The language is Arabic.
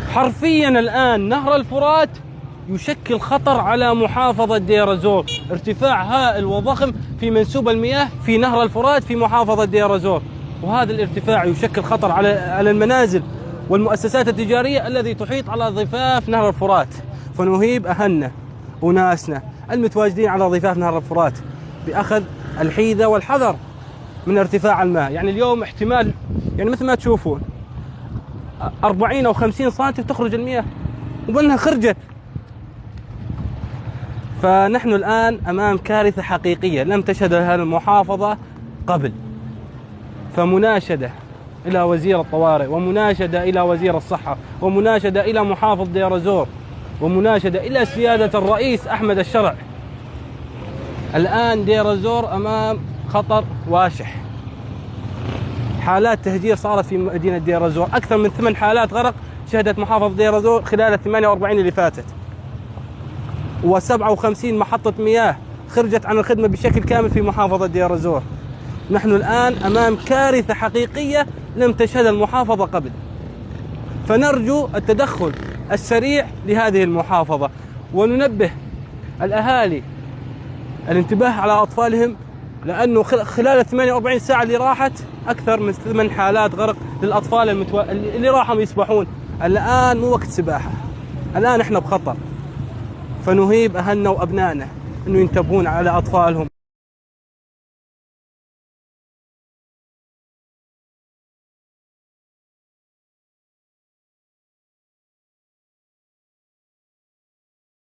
حرفيا الآن نهر الفرات يشكل خطر على محافظة دير الزور. ارتفاع هائل وضخم في منسوب المياه في نهر الفرات في محافظة دير الزور، وهذا الارتفاع يشكل خطر على المنازل والمؤسسات التجارية الذي تحيط على ضفاف نهر الفرات. فنهيب أهلنا وناسنا المتواجدين على ضفاف نهر الفرات بأخذ الحيذة والحذر من ارتفاع الماء. يعني اليوم احتمال، يعني مثل ما تشوفون 40 أو 50 سنتي تخرج المياه، وبأنها خرجت. فنحن الآن أمام كارثة حقيقية لم تشهدها المحافظة قبل. فمناشدة إلى وزير الطوارئ، ومناشدة إلى وزير الصحة، ومناشدة إلى محافظ دير الزور، ومناشدة إلى سيادة الرئيس أحمد الشرع. الآن دير الزور أمام خطر واشح. حالات تهجير صارت في مدينة دير الزور، أكثر من 8 حالات غرق شهدت محافظة دير الزور خلال 48 اللي فاتت، و57 محطة مياه خرجت عن الخدمة بشكل كامل في محافظة دير الزور. نحن الآن أمام كارثة حقيقية لم تشهدها المحافظة قبل. فنرجو التدخل السريع لهذه المحافظة، وننبه الأهالي الانتباه على أطفالهم، لأنه خلال 48 ساعة اللي راحت أكثر من 8 حالات غرق للأطفال اللي راحوا يسبحون. الآن مو وقت سباحة، الآن إحنا بخطر. فنهيب أهلنا وأبنائنا أنه ينتبهون على أطفالهم.